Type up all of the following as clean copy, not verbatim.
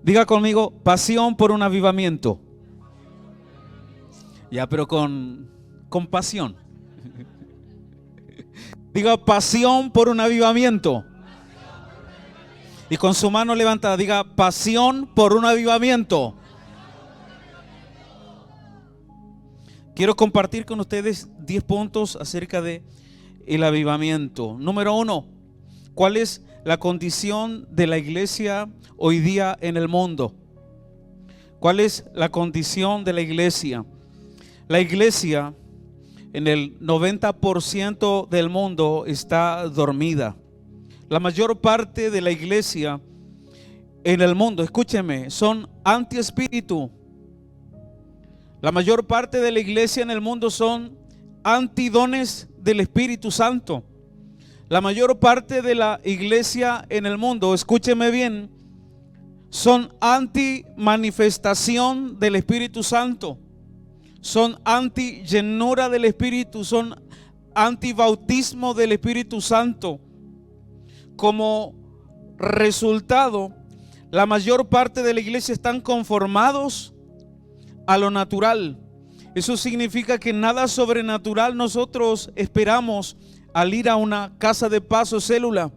Diga conmigo, pasión por un avivamiento. Ya, pero con pasión. Diga, pasión por un avivamiento. Y con su mano levantada, diga, pasión por un avivamiento. Quiero compartir con ustedes 10 puntos acerca de el avivamiento. Número 1, ¿cuál es la condición de la iglesia hoy día en el mundo? ¿Cuál es la condición de la iglesia? La iglesia en el 90% del mundo está dormida. La mayor parte de la iglesia en el mundo, escúcheme, son antiespíritu. La mayor parte de la iglesia en el mundo son antidones del Espíritu Santo. La mayor parte de la iglesia en el mundo, escúcheme bien, son anti-manifestación del Espíritu Santo. Son anti-llenura del Espíritu, son anti-bautismo del Espíritu Santo. Como resultado, la mayor parte de la iglesia están conformados a lo natural. Eso significa que nada sobrenatural nosotros esperamos al ir a una casa de paz o célula.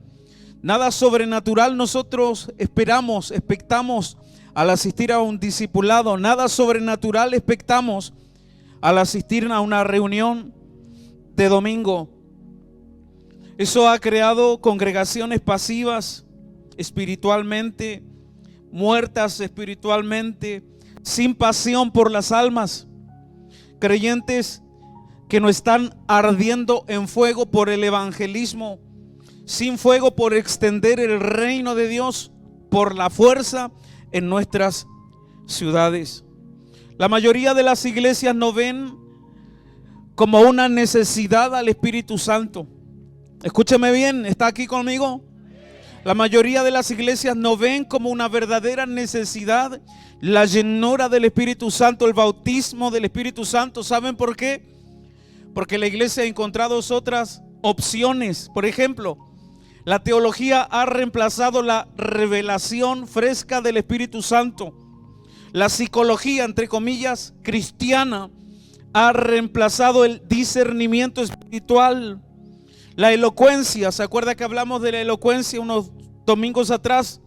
Nada sobrenatural nosotros expectamos al asistir a un discipulado. Nada sobrenatural expectamos al asistir a una reunión de domingo. Eso ha creado congregaciones pasivas espiritualmente, muertas espiritualmente, sin pasión por las almas. Creyentes que no están ardiendo en fuego por el evangelismo, sin fuego por extender el reino de Dios por la fuerza en nuestras ciudades. La mayoría de las iglesias no ven como una necesidad al Espíritu Santo. Escúcheme bien, ¿está aquí conmigo? La mayoría de las iglesias no ven como una verdadera necesidad la llenura del Espíritu Santo, el bautismo del Espíritu Santo. ¿Saben por qué? Porque la iglesia ha encontrado otras opciones. Por ejemplo, la teología ha reemplazado la revelación fresca del Espíritu Santo. La psicología, entre comillas, cristiana, ha reemplazado el discernimiento espiritual. La elocuencia, ¿se acuerda que hablamos de la elocuencia unos domingos atrás?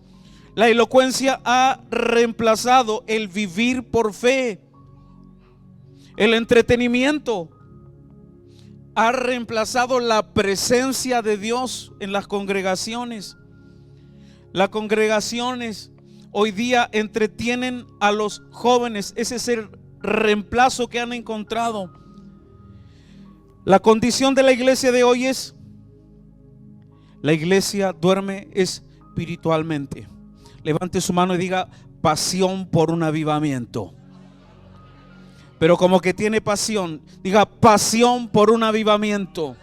La elocuencia ha reemplazado el vivir por fe. El entretenimiento ha reemplazado la presencia de Dios en las congregaciones. Las congregaciones hoy día entretienen a los jóvenes. Ese es el reemplazo que han encontrado. La condición de la iglesia de hoy es: la iglesia duerme espiritualmente. Levante su mano y diga: pasión por un avivamiento. Pero como que tiene pasión, diga: pasión por un avivamiento.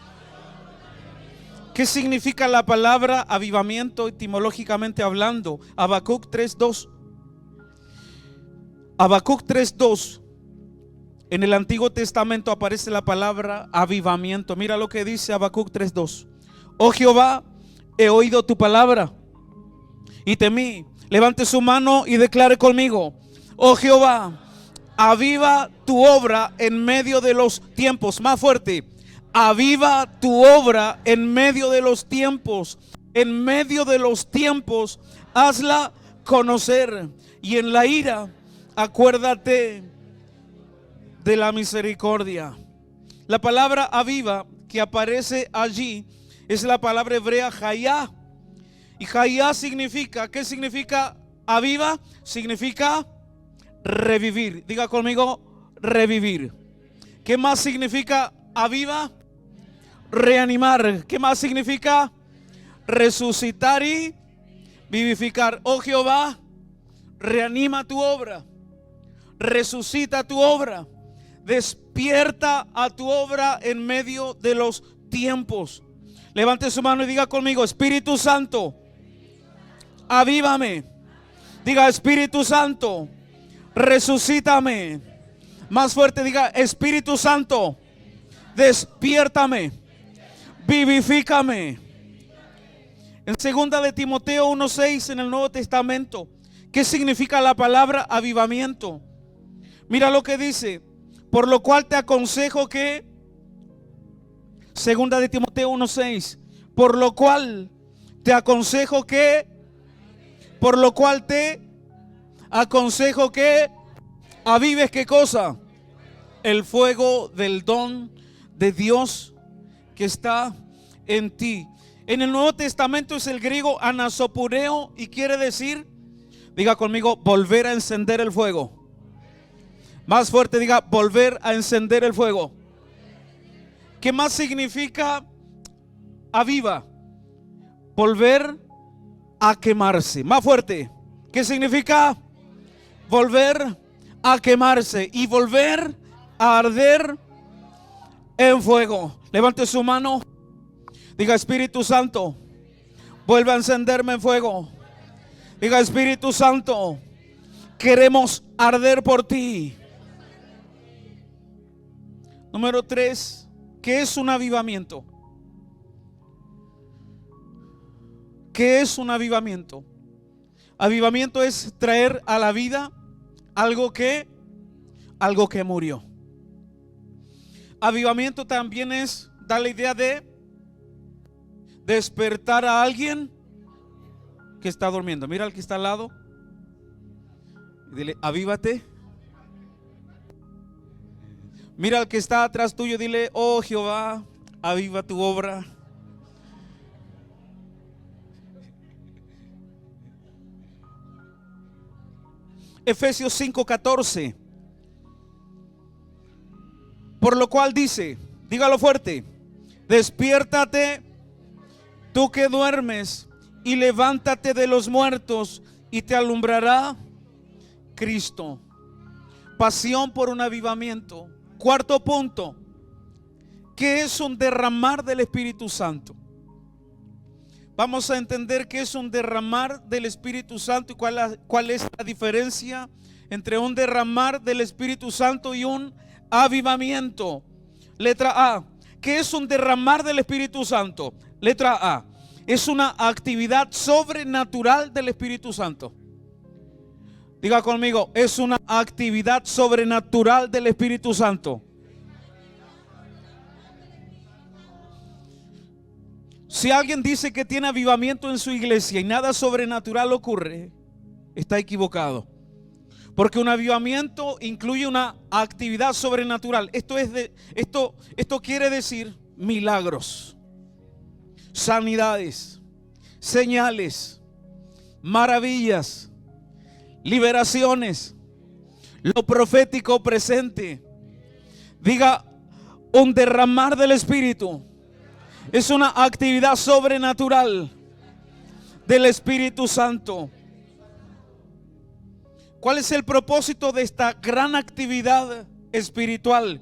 ¿Qué significa la palabra avivamiento etimológicamente hablando? Habacuc 3:2. Habacuc 3:2. En el Antiguo Testamento aparece la palabra avivamiento. Mira lo que dice Habacuc 3:2. Oh Jehová, he oído tu palabra y temí. Levante su mano y declare conmigo: oh Jehová, aviva tu obra en medio de los tiempos. Más fuerte: aviva tu obra en medio de los tiempos. En medio de los tiempos, hazla conocer. Y en la ira, acuérdate de la misericordia. La palabra aviva que aparece allí es la palabra hebrea hayá. Y hayá significa, ¿qué significa aviva? Significa revivir. Diga conmigo: revivir. ¿Qué más significa aviva? Reanimar. ¿Qué más significa? Resucitar y vivificar. Oh Jehová, reanima tu obra, resucita tu obra, despierta a tu obra en medio de los tiempos. Levante su mano y diga conmigo: Espíritu Santo, avívame. Diga: Espíritu Santo, resucítame. Más fuerte, diga: Espíritu Santo, despiértame, vivifícame. En 2 de Timoteo 1:6 en el Nuevo Testamento, ¿Qué significa la palabra avivamiento? Mira lo que dice: por lo cual te aconsejo que, segunda de Timoteo 1:6, por lo cual te aconsejo que, por lo cual te aconsejo que avives, ¿qué cosa? El fuego del don de Dios que está en ti. En el Nuevo Testamento es el griego anasopureo y quiere decir, diga conmigo, volver a encender el fuego. Más fuerte, diga, volver a encender el fuego. ¿Qué más significa aviva? Volver a quemarse. Más fuerte. ¿Qué significa? Volver a quemarse y volver a arder en fuego. Levante su mano. Diga: Espíritu Santo, vuelve a encenderme en fuego. Diga: Espíritu Santo, queremos arder por ti. Número 3, ¿qué es un avivamiento? ¿Qué es un avivamiento? Avivamiento es traer a la vida algo que murió. Avivamiento también es dar la idea de despertar a alguien que está durmiendo. Mira al que está al lado y dile: avívate. Mira al que está atrás tuyo, dile: oh Jehová, aviva tu obra. Efesios 5:14. Por lo cual dice, dígalo fuerte: despiértate tú que duermes, y levántate de los muertos, y te alumbrará Cristo. Pasión por un avivamiento. Cuarto punto: ¿qué es un derramar del Espíritu Santo? Vamos a entender qué es un derramar del Espíritu Santo y cuál es la diferencia entre un derramar del Espíritu Santo y un avivamiento. Letra A: ¿qué es un derramar del Espíritu Santo? Letra A: es una actividad sobrenatural del Espíritu Santo. Diga conmigo: es una actividad sobrenatural del Espíritu Santo. Si alguien dice que tiene avivamiento en su iglesia y nada sobrenatural ocurre, está equivocado. Porque un avivamiento incluye una actividad sobrenatural. Esto quiere decir milagros, sanidades, señales, maravillas, liberaciones, lo profético presente. Diga: un derramar del Espíritu es una actividad sobrenatural del Espíritu Santo. ¿Cuál es el propósito de esta gran actividad espiritual?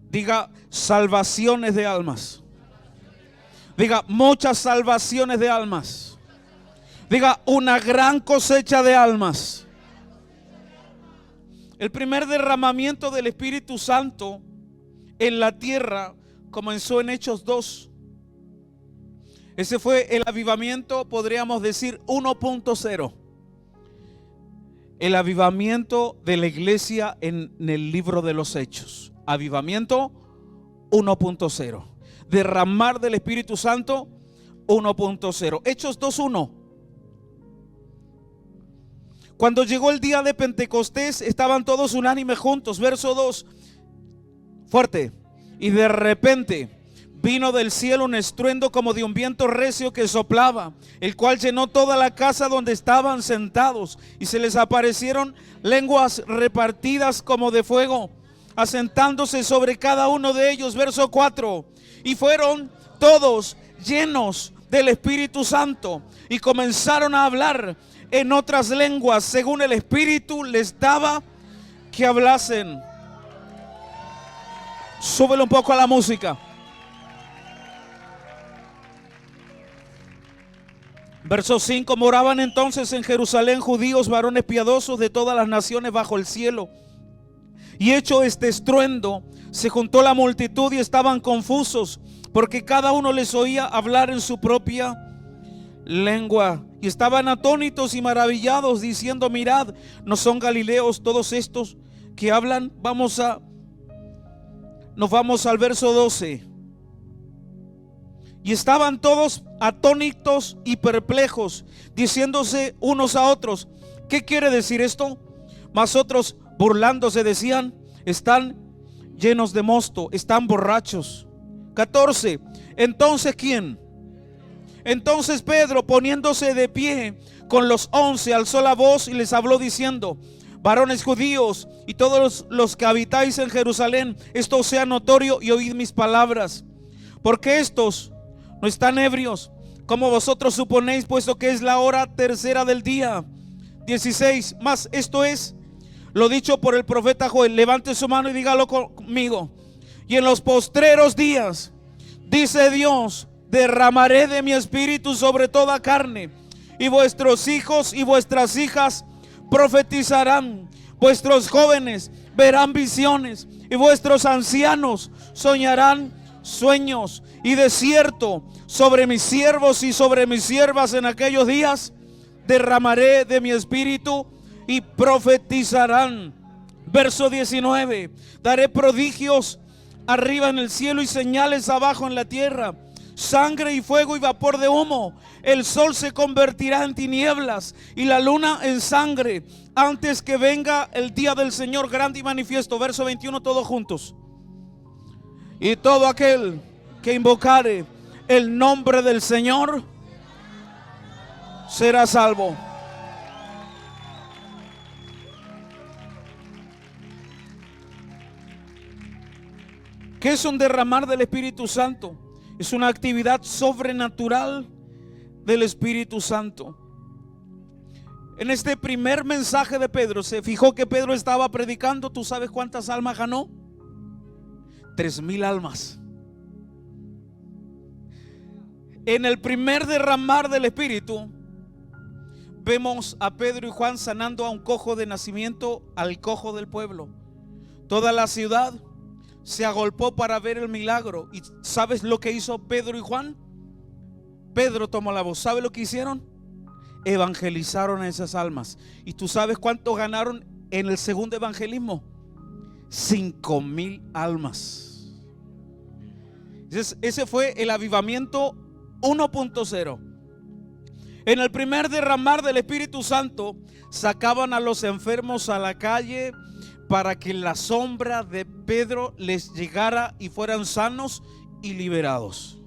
Diga: salvaciones de almas. Diga: muchas salvaciones de almas. Diga: una gran cosecha de almas. El primer derramamiento del Espíritu Santo en la tierra comenzó en Hechos 2. Ese fue el avivamiento, podríamos decir 1.0. El avivamiento de la iglesia en el libro de los Hechos. Avivamiento 1.0. Derramar del Espíritu Santo 1.0. Hechos 2.1. Cuando llegó el día de Pentecostés, estaban todos unánimes juntos. Verso 2. Fuerte. Y de repente vino del cielo un estruendo como de un viento recio que soplaba, el cual llenó toda la casa donde estaban sentados, y se les aparecieron lenguas repartidas como de fuego, asentándose sobre cada uno de ellos. Verso 4. Y fueron todos llenos del Espíritu Santo y comenzaron a hablar en otras lenguas según el Espíritu les daba que hablasen. Súbele un poco a la música. Verso 5. Moraban entonces en Jerusalén judíos, varones piadosos de todas las naciones bajo el cielo. Y hecho este estruendo, se juntó la multitud y estaban confusos, porque cada uno les oía hablar en su propia lengua. Y estaban atónitos y maravillados, diciendo: mirad, ¿no son galileos todos estos que hablan? Nos vamos al verso 12. Y estaban todos atónitos y perplejos, diciéndose unos a otros: ¿qué quiere decir esto? Mas otros, burlándose, decían: están llenos de mosto, están borrachos. 14. Entonces, ¿quién? Entonces Pedro, poniéndose de pie con los 11, alzó la voz y les habló diciendo: varones judíos y todos los que habitáis en Jerusalén, esto sea notorio y oíd mis palabras. Porque estos no están ebrios, como vosotros suponéis, puesto que es la hora tercera del día. 16. Mas esto es lo dicho por el profeta Joel. Levante su mano y dígalo conmigo. Y en los postreros días, dice Dios, derramaré de mi espíritu sobre toda carne, y vuestros hijos y vuestras hijas profetizarán, vuestros jóvenes verán visiones, y vuestros ancianos soñarán sueños. Y de cierto, sobre mis siervos y sobre mis siervas en aquellos días derramaré de mi espíritu y profetizarán. Verso 19. Daré prodigios arriba en el cielo y señales abajo en la tierra: sangre y fuego y vapor de humo. El sol se convertirá en tinieblas y la luna en sangre, antes que venga el día del Señor grande y manifiesto. Verso 21, todos juntos. Y todo aquel que invocare el nombre del Señor será salvo. ¿Qué es un derramar del Espíritu Santo? Es una actividad sobrenatural del Espíritu Santo. En este primer mensaje de Pedro, se fijó que Pedro estaba predicando. ¿Tú sabes cuántas almas ganó? 3,000 almas. En el primer derramar del Espíritu, vemos a Pedro y Juan sanando a un cojo de nacimiento, al cojo del pueblo. Toda la ciudad se agolpó para ver el milagro. ¿Y sabes lo que hizo Pedro y Juan? Pedro tomó la voz. ¿Sabe lo que hicieron? Evangelizaron a esas almas. ¿Y tú sabes cuánto ganaron en el segundo evangelismo? 5,000 almas. Ese fue el avivamiento 1.0. En el primer derramar del Espíritu Santo, sacaban a los enfermos a la calle para que la sombra de Pedro les llegara y fueran sanos y liberados.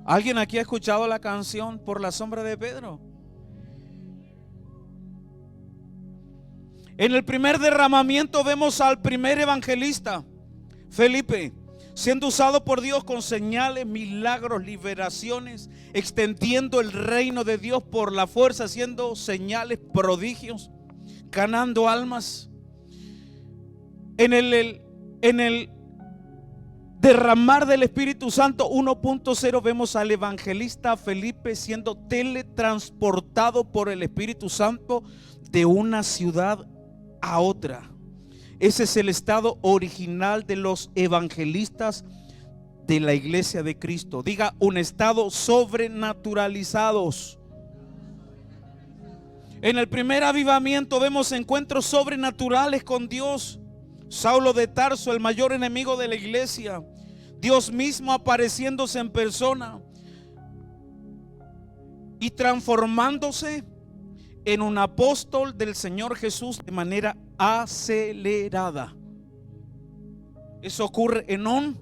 ¿Alguien aquí ha escuchado la canción Por la sombra de Pedro? En el primer derramamiento vemos al primer evangelista, Felipe, siendo usado por Dios con señales, milagros, liberaciones, extendiendo el reino de Dios por la fuerza, haciendo señales, prodigios, ganando almas. En el derramar del Espíritu Santo 1.0 vemos al evangelista Felipe siendo teletransportado por el Espíritu Santo de una ciudad a otra. Ese es el estado original de los evangelistas de la iglesia de Cristo. Diga, un estado sobrenaturalizados. En el primer avivamiento vemos encuentros sobrenaturales con Dios. Saulo de Tarso, el mayor enemigo de la iglesia, Dios mismo apareciéndose en persona y transformándose en un apóstol del Señor Jesús de manera acelerada. Eso ocurre en un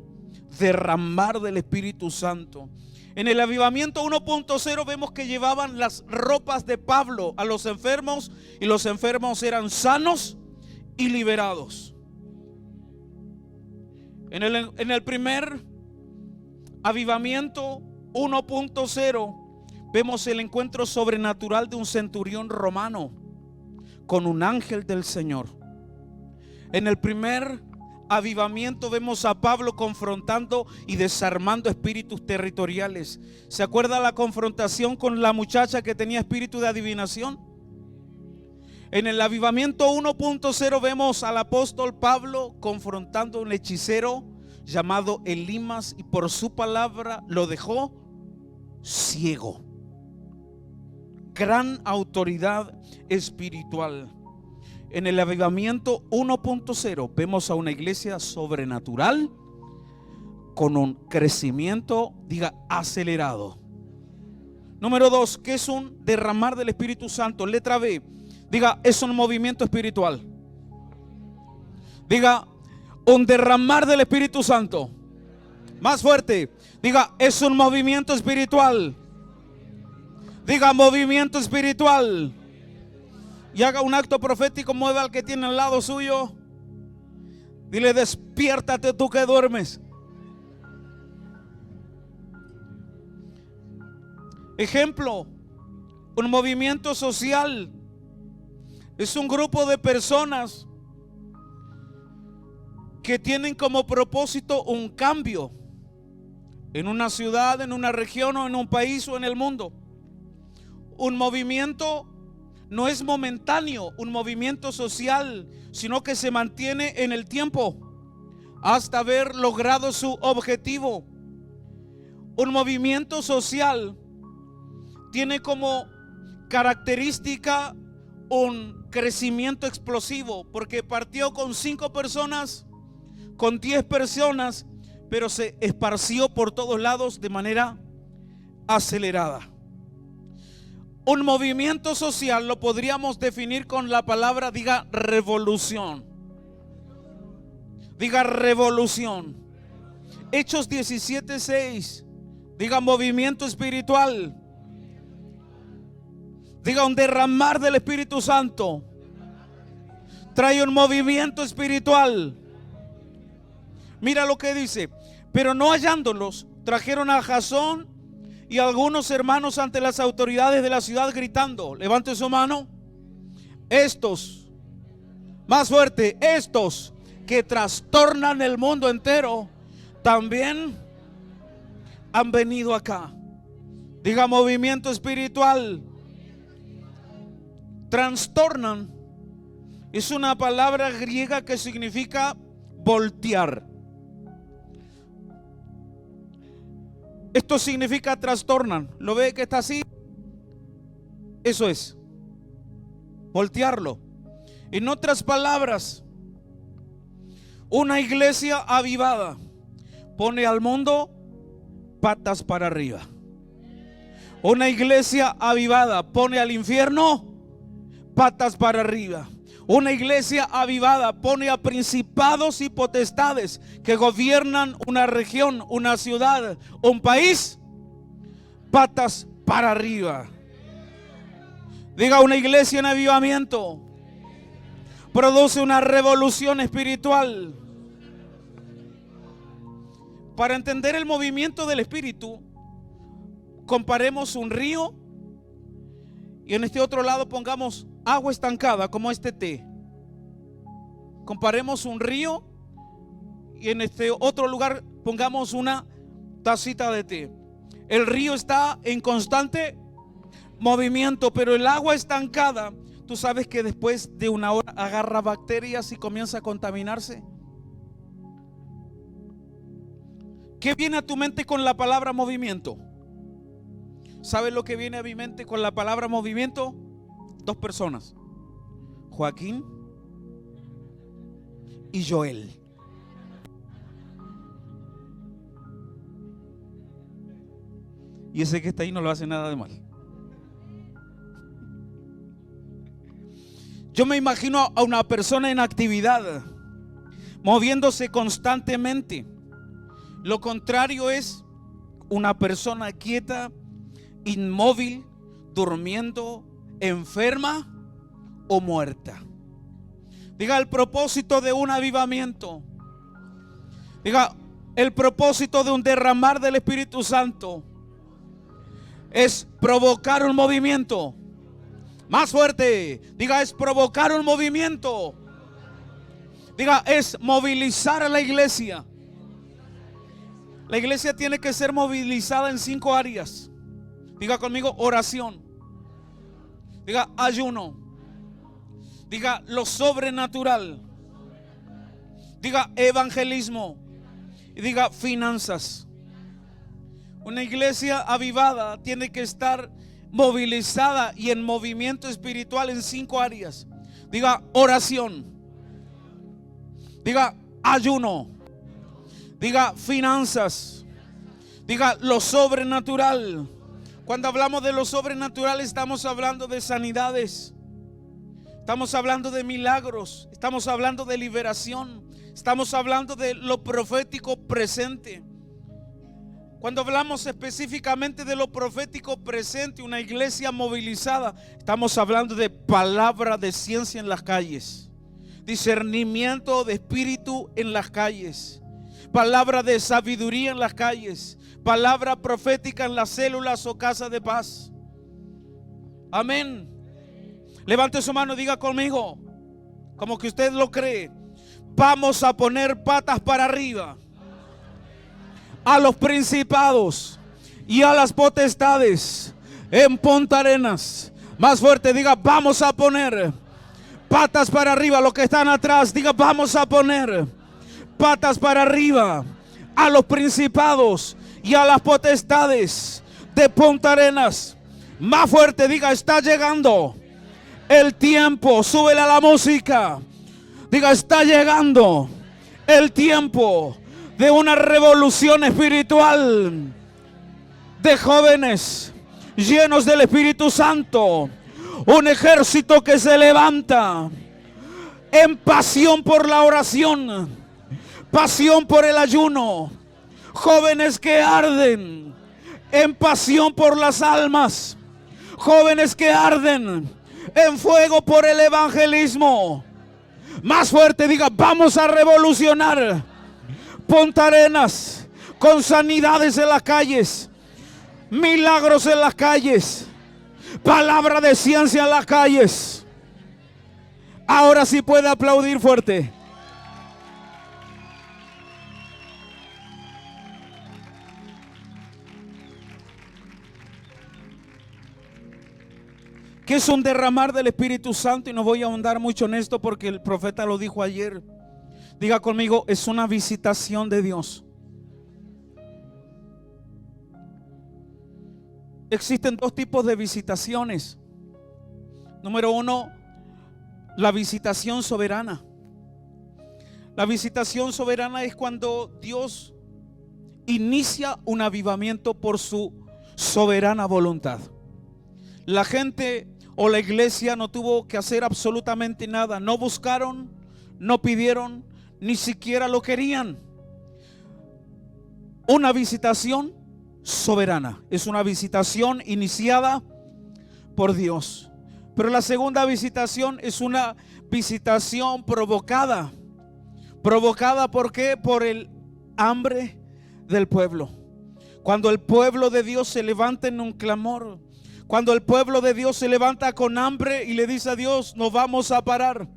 derramar del Espíritu Santo. En el avivamiento 1.0 vemos que llevaban las ropas de Pablo a los enfermos y los enfermos eran sanos y liberados. En el primer avivamiento 1.0 vemos el encuentro sobrenatural de un centurión romano con un ángel del Señor. En el primer avivamiento vemos a Pablo confrontando y desarmando espíritus territoriales. ¿Se acuerda la confrontación con la muchacha que tenía espíritu de adivinación? En el avivamiento 1.0 vemos al apóstol Pablo confrontando a un hechicero llamado Elimas y por su palabra lo dejó ciego. gran autoridad espiritual. En el avivamiento 1.0 vemos a una iglesia sobrenatural con un crecimiento, diga, acelerado. Número 2, ¿qué es un derramar del Espíritu Santo? Letra B, diga, es un movimiento espiritual. Diga, un derramar del Espíritu Santo. Más fuerte, diga, es un movimiento espiritual. Diga, movimiento espiritual. Y haga un acto profético, mueva al que tiene al lado suyo. Dile, despiértate tú que duermes. Ejemplo, un movimiento social es un grupo de personas que tienen como propósito un cambio en una ciudad, en una región o en un país o en el mundo. Un movimiento no es momentáneo, un movimiento social, sino que se mantiene en el tiempo hasta haber logrado su objetivo. Un movimiento social tiene como característica un crecimiento explosivo, porque partió con 5 personas, con 10 personas, pero se esparció por todos lados de manera acelerada. Un movimiento social lo podríamos definir con la palabra, diga, revolución. Diga, revolución. Hechos 17:6, diga, movimiento espiritual. Diga, un derramar del Espíritu Santo trae un movimiento espiritual. Mira lo que dice: pero no hallándolos, trajeron a Jasón y algunos hermanos ante las autoridades de la ciudad, gritando, levante su mano, estos, más fuerte, estos que trastornan el mundo entero, también han venido acá. Diga, movimiento espiritual. Trastornan es una palabra griega que significa voltear. Esto significa trastornan. ¿Lo ve que está así? Eso es voltearlo. En otras palabras, una iglesia avivada pone al mundo patas para arriba. Una iglesia avivada pone al infierno patas para arriba. Una iglesia avivada pone a principados y potestades que gobiernan una región, una ciudad, un país, patas para arriba. Diga, una iglesia en avivamiento produce una revolución espiritual. Para entender el movimiento del Espíritu, comparemos un río y en este otro lado pongamos agua estancada como este té. Comparemos un río y en este otro lugar pongamos una tacita de té. El río está en constante movimiento, pero el agua estancada, tú sabes que después de una hora agarra bacterias y comienza a contaminarse. ¿Qué viene a tu mente con la palabra movimiento? ¿Sabes lo que viene a mi mente con la palabra movimiento? 2 personas, Joaquín y Joel. Y ese que está ahí no lo hace nada de mal. Yo me imagino a una persona en actividad, moviéndose constantemente. Lo contrario es una persona quieta, inmóvil, durmiendo, enferma o muerta. Diga, el propósito de un avivamiento, diga, el propósito de un derramar del Espíritu Santo es provocar un movimiento. Más fuerte, diga, es provocar un movimiento. Diga, es movilizar a la iglesia. La iglesia tiene que ser movilizada en 5 áreas. Diga conmigo, oración. Diga, ayuno. Diga, lo sobrenatural. Diga, evangelismo. Y diga, finanzas. Una iglesia avivada tiene que estar movilizada y en movimiento espiritual en 5 áreas. Diga oración. Diga ayuno. Diga finanzas. Diga lo sobrenatural. Cuando hablamos de lo sobrenatural estamos hablando de sanidades. Estamos hablando de milagros. Estamos hablando de liberación. Estamos hablando de lo profético presente. Cuando hablamos específicamente de lo profético presente, una iglesia movilizada, estamos hablando de palabra de ciencia en las calles, discernimiento de espíritu en las calles, palabra de sabiduría en las calles, palabra profética en las células o casa de paz. Amén. Levante su mano y diga conmigo, como que usted lo cree: vamos a poner patas para arriba a los principados y a las potestades en Punta Arenas. Más fuerte, diga: vamos a poner patas para arriba a los que están atrás. Diga: vamos a poner patas para arriba a los principados y a las potestades de Punta Arenas. Más fuerte, diga: está llegando el tiempo. Súbele a la música. Diga: está llegando el tiempo de una revolución espiritual, de jóvenes llenos del Espíritu Santo, un ejército que se levanta en pasión por la oración, pasión por el ayuno, jóvenes que arden en pasión por las almas, jóvenes que arden en fuego por el evangelismo. Más fuerte, diga: vamos a revolucionar Punta Arenas con sanidades en las calles, milagros en las calles, palabra de ciencia en las calles. Ahora sí puede aplaudir fuerte. ¿Qué es un derramar del Espíritu Santo? Y no voy a ahondar mucho en esto porque el profeta lo dijo ayer. Diga conmigo: es una visitación de Dios. Existen 2 tipos de visitaciones. Número 1, la visitación soberana. La visitación soberana es cuando Dios inicia un avivamiento por su soberana voluntad. La gente o la iglesia no tuvo que hacer absolutamente nada. No buscaron, no pidieron, ni siquiera lo querían. Una visitación soberana es una visitación iniciada por Dios. Pero la segunda visitación es una visitación provocada. ¿Provocada por qué? Por el hambre del pueblo. Cuando el pueblo de Dios se levanta en un clamor, cuando el pueblo de Dios se levanta con hambre y le dice a Dios: no vamos a parar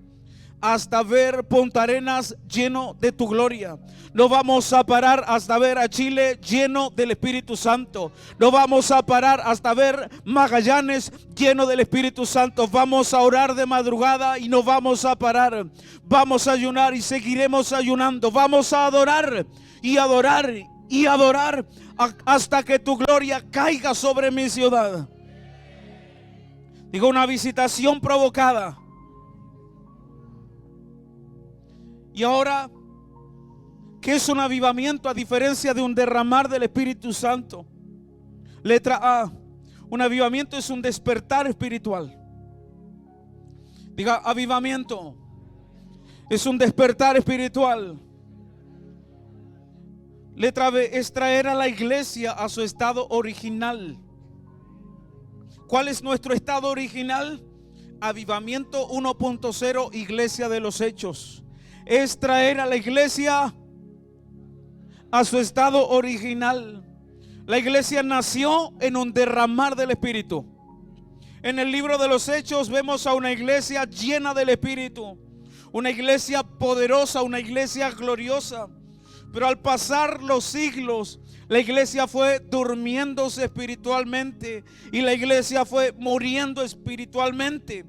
hasta ver Punta Arenas lleno de tu gloria. No vamos a parar hasta ver a Chile lleno del Espíritu Santo. No vamos a parar hasta ver Magallanes lleno del Espíritu Santo. Vamos a orar de madrugada y no vamos a parar. Vamos a ayunar y seguiremos ayunando. Vamos a adorar y adorar y adorar hasta que tu gloria caiga sobre mi ciudad. Digo, una visitación provocada. Y ahora, ¿qué es un avivamiento a diferencia de un derramar del Espíritu Santo? Letra A: un avivamiento es un despertar espiritual. Diga: avivamiento es un despertar espiritual. Letra B: es traer a la iglesia a su estado original. ¿Cuál es nuestro estado original? Avivamiento 1.0, iglesia de los hechos. Es traer a la iglesia a su estado original. La iglesia nació en un derramar del Espíritu. En el libro de los Hechos vemos a una iglesia llena del Espíritu, una iglesia poderosa, una iglesia gloriosa. Pero al pasar los siglos, la iglesia fue durmiéndose espiritualmente y la iglesia fue muriendo espiritualmente,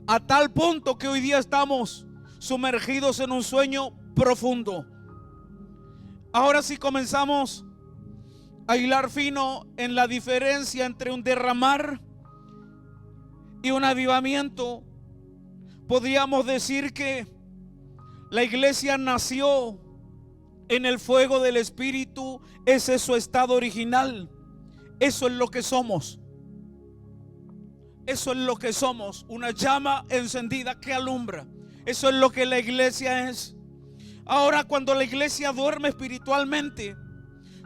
a tal punto que hoy día estamos sumergidos en un sueño profundo. Ahora sí comenzamos a hilar fino en la diferencia entre un derramar y un avivamiento, podríamos decir que la iglesia nació en el fuego del Espíritu. Ese es su estado original. Eso es lo que somos. Eso es lo que somos, una llama encendida que alumbra. Eso es lo que la iglesia es. Ahora, cuando la iglesia duerme espiritualmente,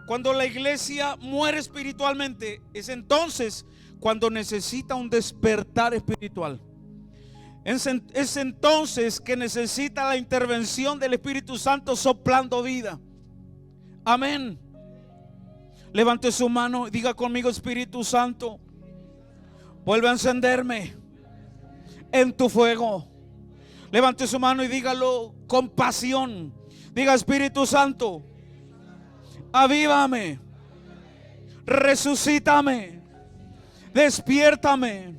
cuando la iglesia muere espiritualmente, es entonces cuando necesita un despertar espiritual. Es entonces que necesita la intervención del Espíritu Santo soplando vida. Amén. Levante su mano y diga conmigo: Espíritu Santo, vuelve a encenderme en tu fuego. Levante su mano y dígalo con pasión. Diga: Espíritu Santo, avívame, resucítame, despiértame,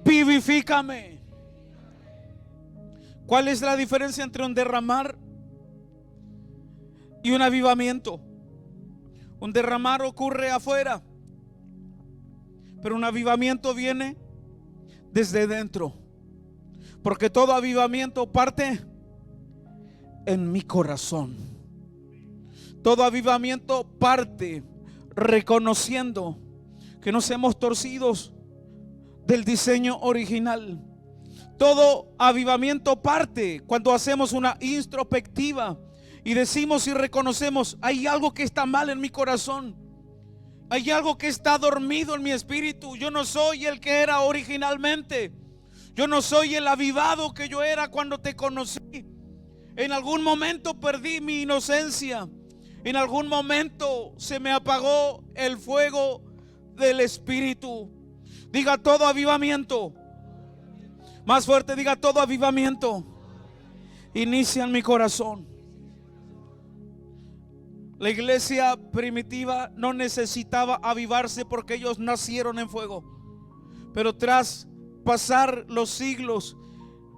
vivifícame. ¿Cuál es la diferencia entre un derramar y un avivamiento? Un derramar ocurre afuera, pero un avivamiento viene desde dentro. Porque todo avivamiento parte en mi corazón. Todo avivamiento parte reconociendo que nos hemos torcido del diseño original. Todo avivamiento parte cuando hacemos una introspectiva y decimos y reconocemos: hay algo que está mal en mi corazón, hay algo que está dormido en mi espíritu. Yo no soy el que era originalmente. Yo no soy el avivado que yo era cuando te conocí. En algún momento perdí mi inocencia. En algún momento se me apagó el fuego del Espíritu. Diga: todo avivamiento. Más fuerte, diga: todo avivamiento inicia en mi corazón. La iglesia primitiva no necesitaba avivarse porque ellos nacieron en fuego. Pero tras pasar los siglos,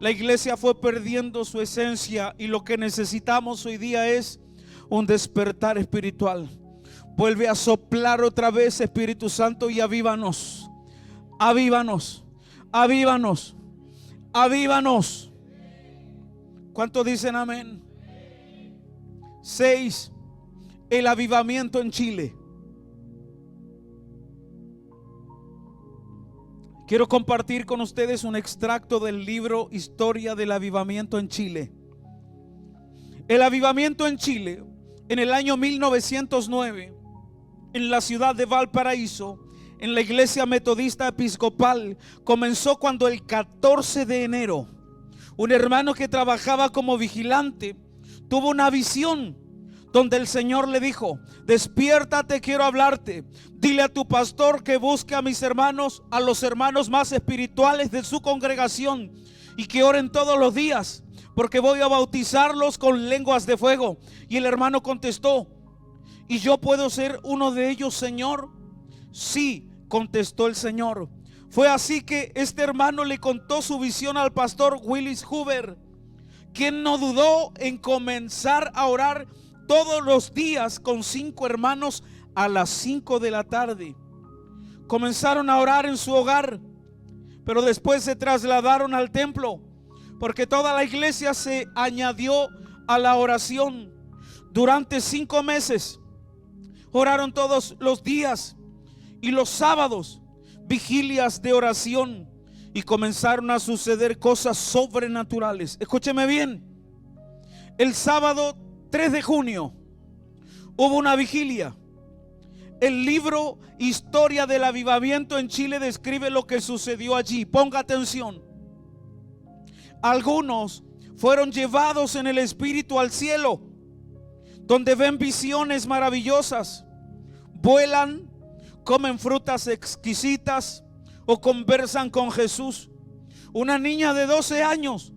la iglesia fue perdiendo su esencia, y lo que necesitamos hoy día es un despertar espiritual. Vuelve a soplar otra vez, Espíritu Santo, y avívanos, avívanos, avívanos, avívanos. ¿Cuántos dicen amén? 6. El avivamiento en Chile. Quiero compartir con ustedes un extracto del libro Historia del Avivamiento en Chile. El avivamiento en Chile, en el año 1909, en la ciudad de Valparaíso, en la iglesia metodista episcopal, comenzó cuando el 14 de enero, un hermano que trabajaba como vigilante tuvo una visión donde el Señor le dijo: despiértate, quiero hablarte. Dile a tu pastor que busque a mis hermanos, a los hermanos más espirituales de su congregación, y que oren todos los días, porque voy a bautizarlos con lenguas de fuego. Y el hermano contestó: ¿y yo puedo ser uno de ellos, Señor? Sí, contestó el Señor. Fue así que este hermano le contó su visión al pastor Willis Huber, quien no dudó en comenzar a orar todos los días con 5 hermanos a las 5 de la tarde. Comenzaron a orar en su hogar, pero después se trasladaron al templo, porque toda la iglesia se añadió a la oración. Durante 5 meses oraron todos los días y los sábados, vigilias de oración, y comenzaron a suceder cosas sobrenaturales. Escúcheme bien. El sábado 3 de junio hubo una vigilia. El libro Historia del Avivamiento en Chile describe lo que sucedió allí. Ponga atención. Algunos fueron llevados en el espíritu al cielo, donde ven visiones maravillosas, vuelan, comen frutas exquisitas o conversan con Jesús. Una niña de 12 años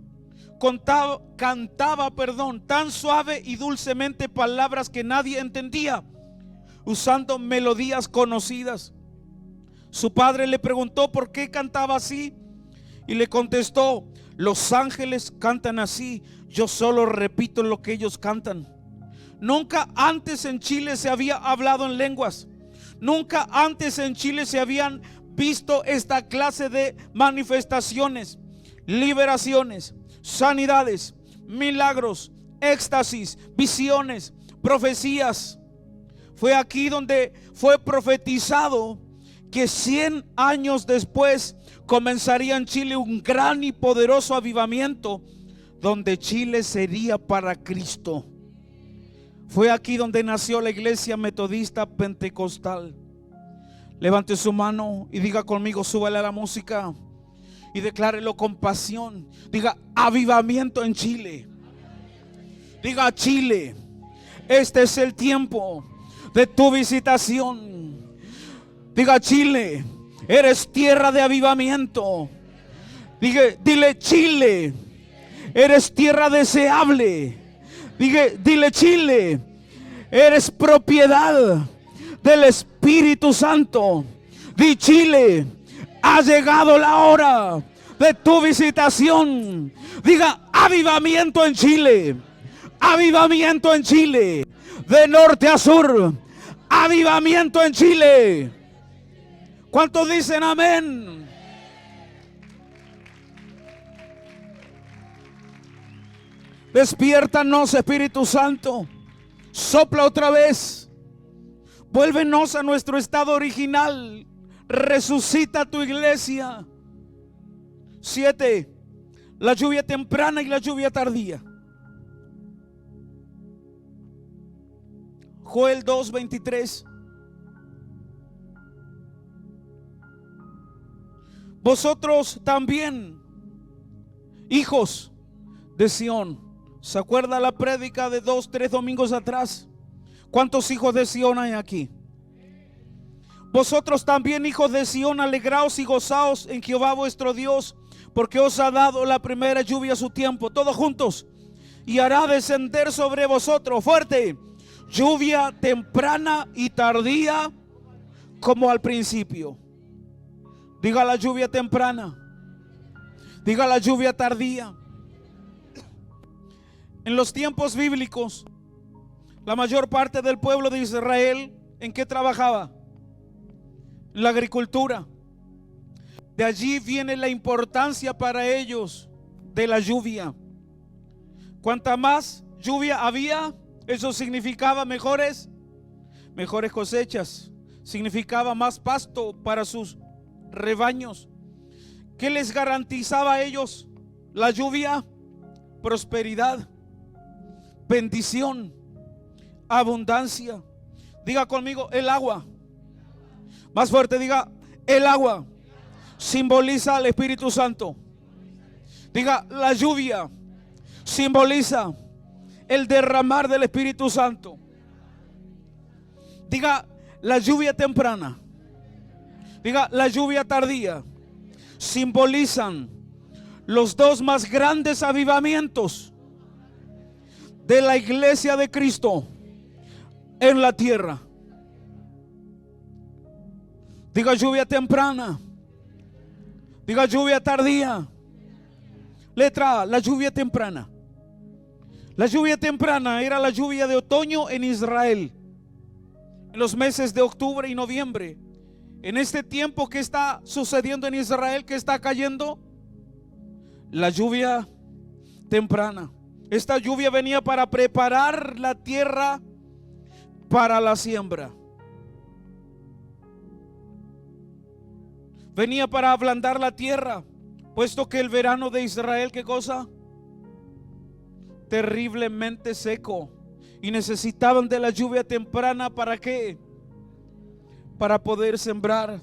cantaba tan suave y dulcemente palabras que nadie entendía, usando melodías conocidas. Su padre le preguntó por qué cantaba así, y le contestó: los ángeles cantan así, yo solo repito lo que ellos cantan. Nunca antes en Chile se había hablado en lenguas. Nunca antes en Chile se habían visto esta clase de manifestaciones, liberaciones, sanidades, milagros, éxtasis, visiones, profecías. Fue aquí donde fue profetizado que 100 años después comenzaría en Chile un gran y poderoso avivamiento, donde Chile sería para Cristo. Fue aquí donde nació la iglesia metodista pentecostal. Levante su mano y diga conmigo, súbale a la música y declárelo con pasión. Diga: avivamiento en Chile. Diga: Chile, este es el tiempo de tu visitación. Diga: Chile, eres tierra de avivamiento. Dile: Chile, eres tierra deseable. Dile: Chile, eres propiedad del Espíritu Santo. Di: Chile, ha llegado la hora de tu visitación. Diga: avivamiento en Chile. Avivamiento en Chile. De norte a sur, avivamiento en Chile. ¿Cuántos dicen amén? Despiértanos, Espíritu Santo. Sopla otra vez. Vuélvenos a nuestro estado original. Resucita tu iglesia. 7. La lluvia temprana y la lluvia tardía. Joel 2:23. Vosotros también, hijos de Sión. ¿Se acuerda la prédica de 2-3 domingos atrás? ¿Cuántos hijos de Sión hay aquí? Vosotros también, hijos de Sión, alegraos y gozaos en Jehová vuestro Dios, porque os ha dado la primera lluvia a su tiempo. Todos juntos. Y hará descender sobre vosotros, fuerte, lluvia temprana y tardía, como al principio. Diga: la lluvia temprana. Diga: la lluvia tardía. En los tiempos bíblicos, la mayor parte del pueblo de Israel, ¿en qué trabajaba? En la agricultura. De allí viene la importancia para ellos de la lluvia. Cuanta más lluvia había, eso significaba mejores cosechas. Significaba más pasto para sus rebaños. ¿Qué les garantizaba a ellos la lluvia? Prosperidad, bendición, abundancia. Diga conmigo: el agua. Más fuerte, diga: el agua simboliza al Espíritu Santo. Diga: la lluvia simboliza el derramar del Espíritu Santo. Diga: la lluvia temprana. Diga: la lluvia tardía. Simbolizan los dos más grandes avivamientos de la iglesia de Cristo en la tierra. Diga: lluvia temprana. Diga: lluvia tardía. Letra A: la lluvia temprana. La lluvia temprana era la lluvia de otoño en Israel, en los meses de octubre y noviembre. En este tiempo, ¿qué está sucediendo en Israel? ¿Qué está cayendo? La lluvia temprana. Esta lluvia venía para preparar la tierra para la siembra. Venía para ablandar la tierra, puesto que el verano de Israel, ¿qué cosa? Terriblemente seco. Y necesitaban de la lluvia temprana. ¿Para qué? Para poder sembrar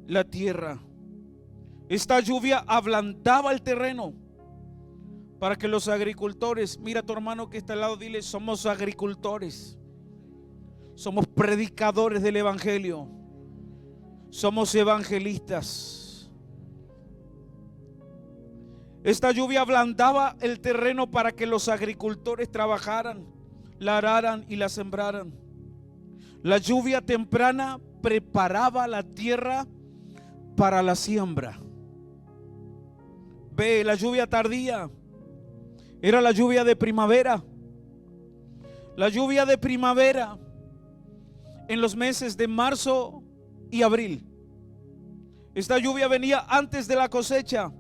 la tierra. Esta lluvia ablandaba el terreno para que los agricultores, mira a tu hermano que está al lado, dile: somos agricultores, somos predicadores del evangelio, somos evangelistas. Esta lluvia ablandaba el terreno para que los agricultores trabajaran, la araran y la sembraran. La lluvia temprana preparaba la tierra para la siembra. Ve, la lluvia tardía era la lluvia de primavera. La lluvia de primavera en los meses de marzo y abril. Esta lluvia venía antes de la cosecha.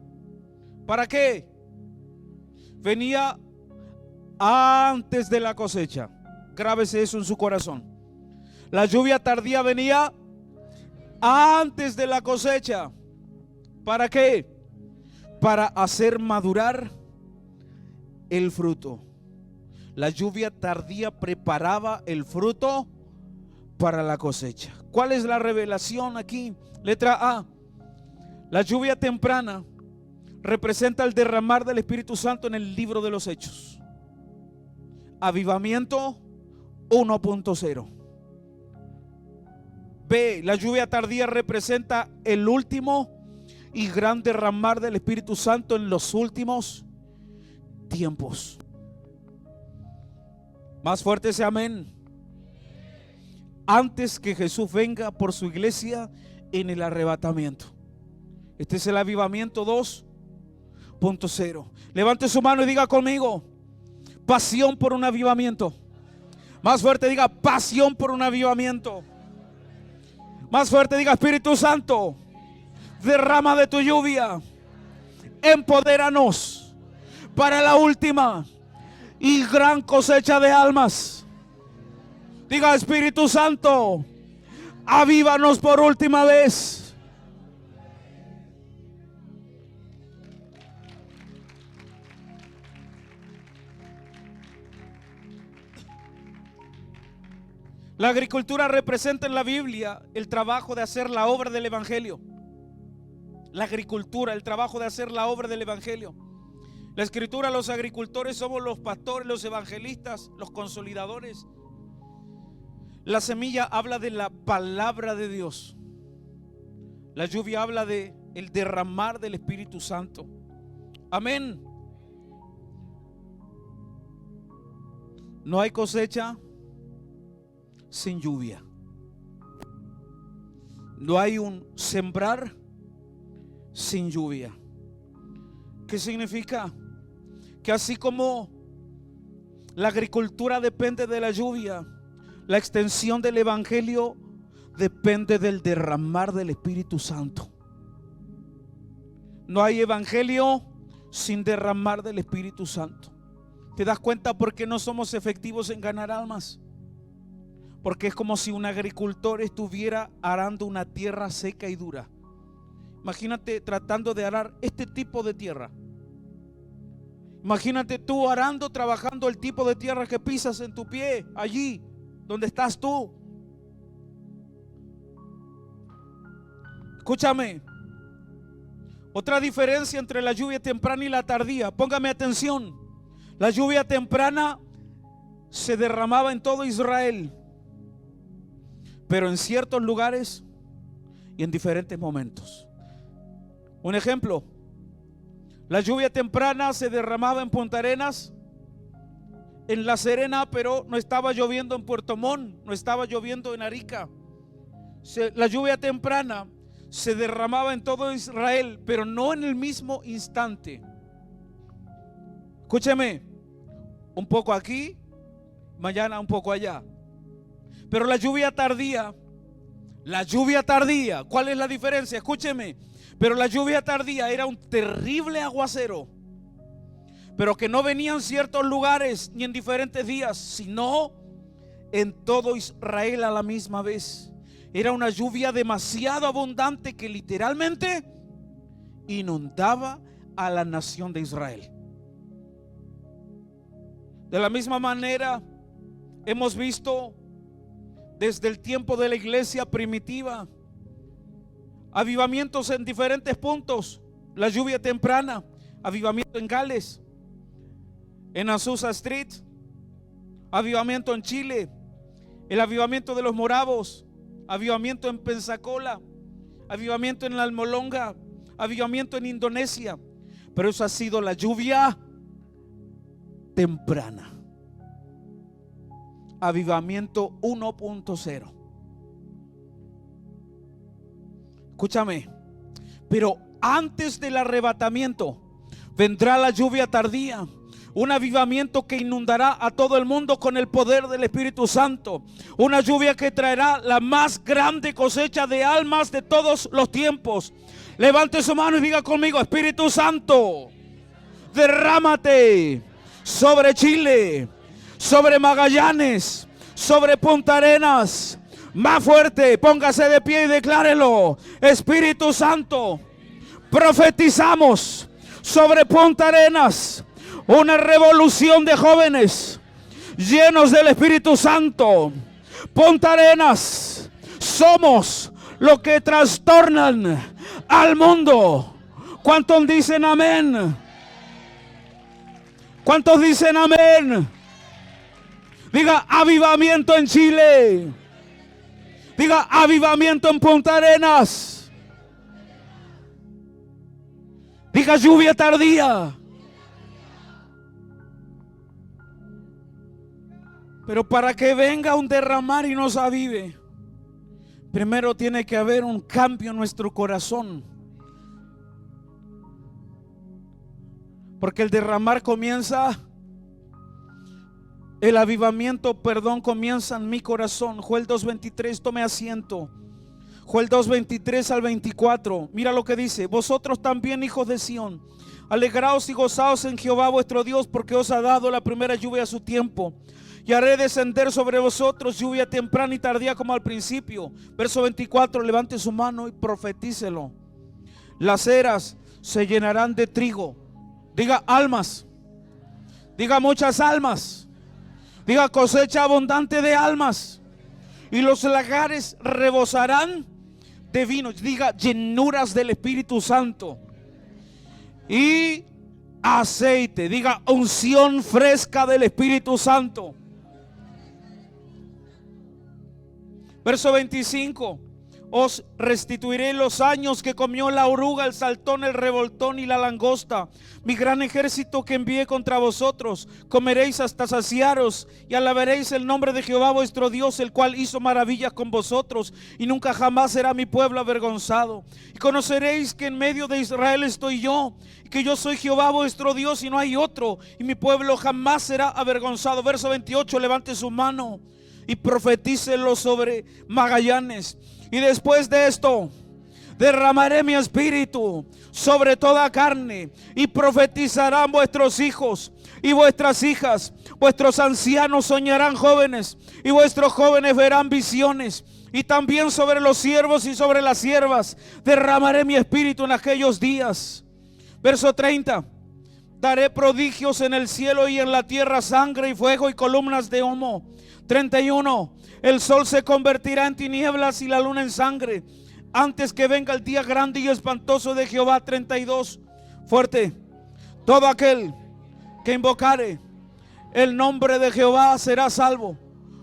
¿Para qué? Venía antes de la cosecha. Grábese eso en su corazón. La lluvia tardía venía antes de la cosecha. ¿Para qué? Para hacer madurar el fruto. La lluvia tardía preparaba el fruto para la cosecha. ¿Cuál es la revelación aquí? Letra A. La lluvia temprana representa el derramar del Espíritu Santo en el libro de los Hechos. Avivamiento 1.0. B. La lluvia tardía representa el último y gran derramar del Espíritu Santo en los últimos tiempos. Más fuerte ese amén. Antes que Jesús venga por su iglesia en el arrebatamiento. Este es el avivamiento 2.0. Levante su mano y diga conmigo: pasión por un avivamiento. Más fuerte diga: pasión por un avivamiento. Más fuerte diga: Espíritu Santo, derrama de tu lluvia, empodéranos para la última y gran cosecha de almas. Diga: Espíritu Santo, avívanos por última vez. La agricultura representa en la Biblia el trabajo de hacer la obra del evangelio. La agricultura, el trabajo de hacer la obra del evangelio. La escritura: los agricultores somos los pastores, los evangelistas, los consolidadores. La semilla habla de la palabra de Dios. La lluvia habla de el derramar del Espíritu Santo. Amén. No hay cosecha sin lluvia. No hay un sembrar sin lluvia. ¿Qué significa? Que así como la agricultura depende de la lluvia, la extensión del evangelio depende del derramar del Espíritu Santo. No hay evangelio sin derramar del Espíritu Santo. ¿Te das cuenta por qué no somos efectivos en ganar almas? Porque es como si un agricultor estuviera arando una tierra seca y dura. Imagínate tratando de arar este tipo de tierra. Imagínate tú arando, trabajando el tipo de tierra que pisas en tu pie, allí donde estás tú. Escúchame. Otra diferencia entre la lluvia temprana y la tardía. Póngame atención. La lluvia temprana se derramaba en todo Israel, pero en ciertos lugares y en diferentes momentos. Un ejemplo: la lluvia temprana se derramaba en Punta Arenas, en La Serena, pero no estaba lloviendo en Puerto Montt, no estaba lloviendo en Arica. La lluvia temprana se derramaba en todo Israel, pero no en el mismo instante. Escúcheme, un poco aquí, mañana un poco allá. Pero la lluvia tardía, ¿cuál es la diferencia? Escúcheme. Pero la lluvia tardía era un terrible aguacero, pero que no venía en ciertos lugares ni en diferentes días, sino en todo Israel a la misma vez. Era una lluvia demasiado abundante que literalmente inundaba a la nación de Israel. De la misma manera hemos visto desde el tiempo de la iglesia primitiva avivamientos en diferentes puntos. La lluvia temprana, avivamiento en Gales, en Azusa Street, avivamiento en Chile, el avivamiento de los moravos, avivamiento en Pensacola, avivamiento en la Almolonga, avivamiento en Indonesia. Pero eso ha sido la lluvia temprana. Avivamiento 1.0. Escúchame. Pero antes del arrebatamiento vendrá la lluvia tardía, un avivamiento que inundará a todo el mundo con el poder del Espíritu Santo. Una lluvia que traerá la más grande cosecha de almas de todos los tiempos. Levante su mano y diga conmigo: Espíritu Santo, derrámate sobre Chile, sobre Magallanes, sobre Punta Arenas. Más fuerte, póngase de pie y declárelo. Espíritu Santo, profetizamos sobre Punta Arenas una revolución de jóvenes llenos del Espíritu Santo. Punta Arenas, somos los que trastornan al mundo. ¿Cuántos dicen amén? ¿Cuántos dicen amén? Diga: avivamiento en Chile. Diga: avivamiento en Punta Arenas. Diga: lluvia tardía. Pero para que venga un derramar y nos avive, primero tiene que haber un cambio en nuestro corazón. Porque el derramar comienza, el avivamiento, comienza en mi corazón. Joel 2:23, tome asiento. Joel 2:23 al 24. Mira lo que dice: vosotros también, hijos de Sión, alegraos y gozaos en Jehová vuestro Dios, porque os ha dado la primera lluvia a su tiempo. Y haré descender sobre vosotros lluvia temprana y tardía como al principio. Verso 24, levante su mano y profetícelo. Las eras se llenarán de trigo. Diga: almas. Diga: muchas almas. Diga: cosecha abundante de almas. Y los lagares rebosarán de vino. Diga: llenuras del Espíritu Santo y aceite. Diga: unción fresca del Espíritu Santo. Verso 25: os restituiré los años que comió la oruga, el saltón, el revoltón y la langosta. Mi gran ejército que envié contra vosotros. Comeréis hasta saciaros y alabaréis el nombre de Jehová vuestro Dios, el cual hizo maravillas con vosotros, y nunca jamás será mi pueblo avergonzado. Y conoceréis que en medio de Israel estoy yo, y que yo soy Jehová vuestro Dios y no hay otro, y mi pueblo jamás será avergonzado. Verso 28, levante su mano y profetícelo sobre Magallanes. Y después de esto derramaré mi espíritu sobre toda carne, y profetizarán vuestros hijos y vuestras hijas. Vuestros ancianos soñarán jóvenes, y vuestros jóvenes verán visiones. Y también sobre los siervos y sobre las siervas derramaré mi espíritu en aquellos días. Verso 30: daré prodigios en el cielo y en la tierra, sangre y fuego y columnas de humo. 31: el sol se convertirá en tinieblas y la luna en sangre, antes que venga el día grande y espantoso de Jehová. 32, fuerte: todo aquel que invocare el nombre de Jehová será salvo,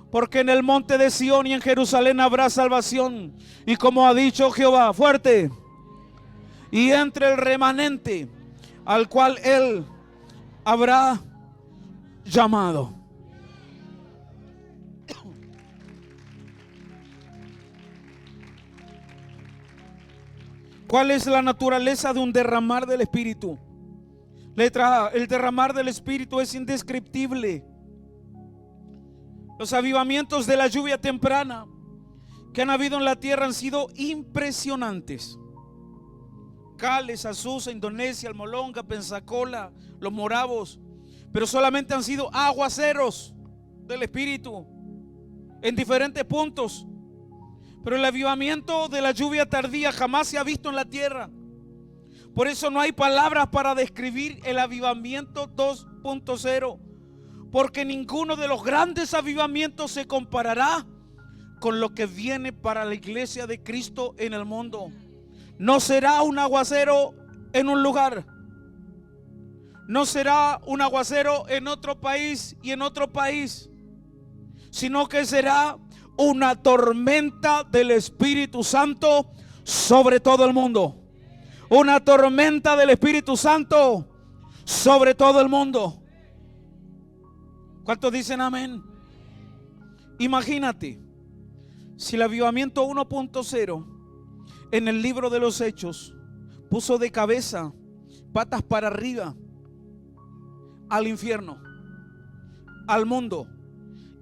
porque en el monte de Sión y en Jerusalén habrá salvación. Y como ha dicho Jehová, fuerte: y entre el remanente al cual él habrá llamado. ¿Cuál es la naturaleza de un derramar del Espíritu? Letra A: el derramar del Espíritu es indescriptible. Los avivamientos de la lluvia temprana que han habido en la tierra han sido impresionantes. Cales, Azusa, Indonesia, Almolonga, Pensacola, los Moravos. Pero solamente han sido aguaceros del Espíritu en diferentes puntos. Pero el avivamiento de la lluvia tardía jamás se ha visto en la tierra. Por eso no hay palabras para describir el avivamiento 2.0, porque ninguno de los grandes avivamientos se comparará con lo que viene para la iglesia de Cristo en el mundo. No será un aguacero en un lugar, no será un aguacero en otro país y en otro país, sino que será una tormenta del Espíritu Santo sobre todo el mundo. Una tormenta del Espíritu Santo sobre todo el mundo. ¿Cuántos dicen amén? Imagínate si el avivamiento 1.0 en el libro de los Hechos puso de cabeza, patas para arriba, al infierno, al mundo.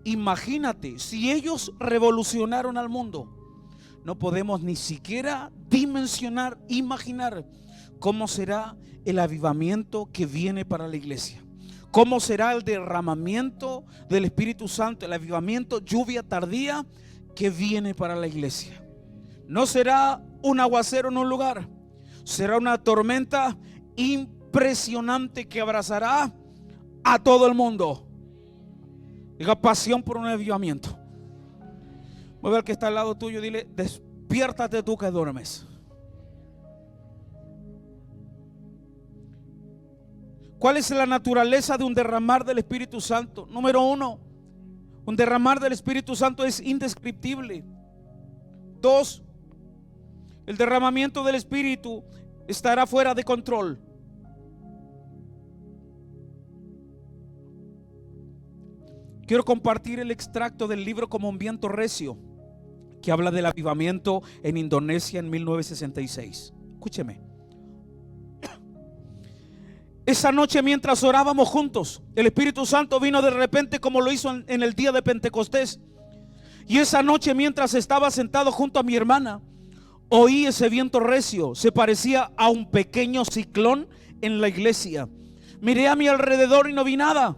Imagínate si ellos revolucionaron al mundo, no podemos ni siquiera dimensionar, imaginar cómo será el avivamiento que viene para la iglesia. Cómo será el derramamiento del Espíritu Santo, el avivamiento, lluvia tardía que viene para la iglesia. No será un aguacero en un lugar, será una tormenta impresionante que abrazará a todo el mundo. Diga: pasión por un avivamiento. Mueve al que está al lado tuyo, dile: despiértate tú que duermes. ¿Cuál es la naturaleza de un derramar del Espíritu Santo? Número uno, un derramar del Espíritu Santo es indescriptible. Dos, el derramamiento del Espíritu estará fuera de control. Quiero compartir el extracto del libro Como un viento recio, que habla del avivamiento en Indonesia en 1966. Escúcheme. Esa noche, mientras orábamos juntos, el Espíritu Santo vino de repente, como lo hizo en el día de Pentecostés. Y esa noche, mientras estaba sentado junto a mi hermana, oí ese viento recio. Se parecía a un pequeño ciclón en la iglesia. Miré a mi alrededor y no vi nada.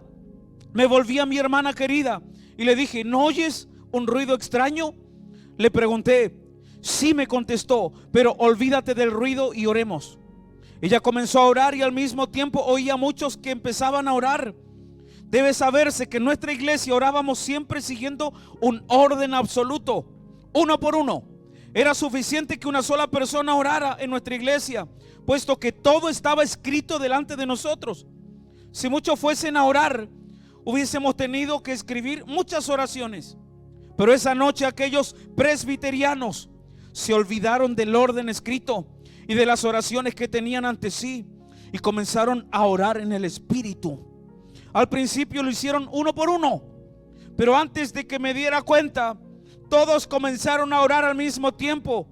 Me volví a mi hermana querida y le dije: ¿no oyes un ruido extraño? Le pregunté. Sí, me contestó, pero olvídate del ruido y oremos. Ella comenzó a orar y al mismo tiempo oía a muchos que empezaban a orar. Debe saberse que en nuestra iglesia orábamos siempre siguiendo un orden absoluto, uno por uno. Era suficiente que una sola persona orara en nuestra iglesia, puesto que todo estaba escrito delante de nosotros. Si muchos fuesen a orar, hubiésemos tenido que escribir muchas oraciones. Pero esa noche aquellos presbiterianos se olvidaron del orden escrito y de las oraciones que tenían ante sí, y comenzaron a orar en el Espíritu. Al principio lo hicieron uno por uno, pero antes de que me diera cuenta, todos comenzaron a orar al mismo tiempo.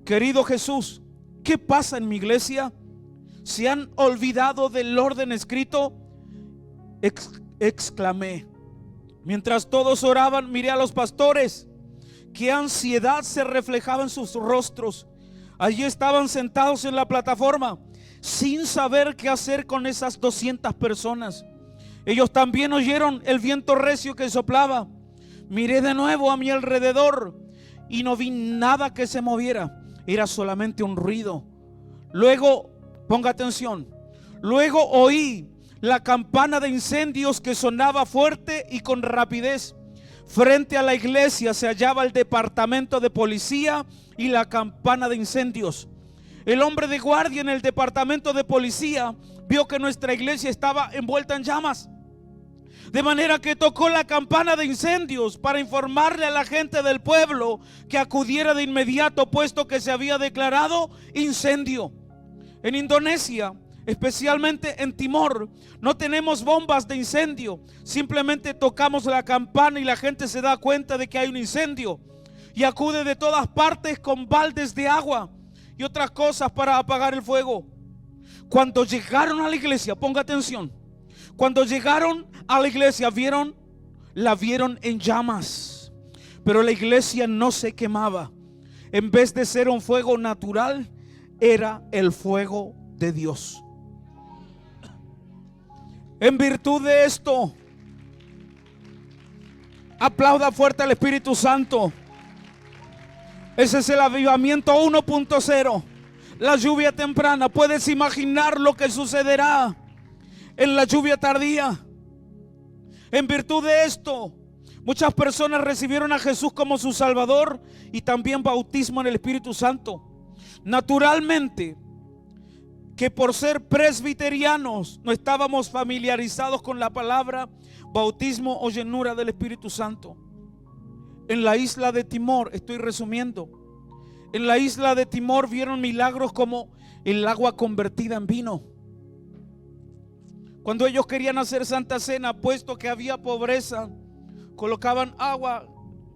Querido Jesús, ¿qué pasa en mi iglesia? ¿Se han olvidado del orden escrito? Exclamé. Mientras todos oraban, miré a los pastores. Qué ansiedad se reflejaba en sus rostros. Allí estaban sentados en la plataforma, sin saber qué hacer con esas 200 personas. Ellos también oyeron el viento recio que soplaba. Miré de nuevo a mi alrededor y no vi nada que se moviera. Era solamente un ruido. Luego, ponga atención, luego oí la campana de incendios que sonaba fuerte y con rapidez. Frente a la iglesia se hallaba el departamento de policía y la campana de incendios. El hombre de guardia en el departamento de policía vio que nuestra iglesia estaba envuelta en llamas, de manera que tocó la campana de incendios para informarle a la gente del pueblo que acudiera de inmediato, puesto que se había declarado incendio. En Indonesia, especialmente en Timor, no tenemos bombas de incendio. Simplemente tocamos la campana y la gente se da cuenta de que hay un incendio y acude de todas partes con baldes de agua y otras cosas para apagar el fuego. Cuando llegaron a la iglesia, ponga atención, cuando llegaron a la iglesia la vieron en llamas, pero la iglesia no se quemaba. En vez de ser un fuego natural, era el fuego de Dios. En virtud de esto, aplauda fuerte al Espíritu Santo. Ese es el avivamiento 1.0, la lluvia temprana. Puedes imaginar lo que sucederá en la lluvia tardía. En virtud de esto, muchas personas recibieron a Jesús como su Salvador y también bautismo en el Espíritu Santo. Naturalmente, que por ser presbiterianos no estábamos familiarizados con la palabra bautismo o llenura del Espíritu Santo. En la isla de Timor, estoy resumiendo, en la isla de Timor vieron milagros como el agua convertida en vino. Cuando ellos querían hacer Santa Cena, puesto que había pobreza, colocaban agua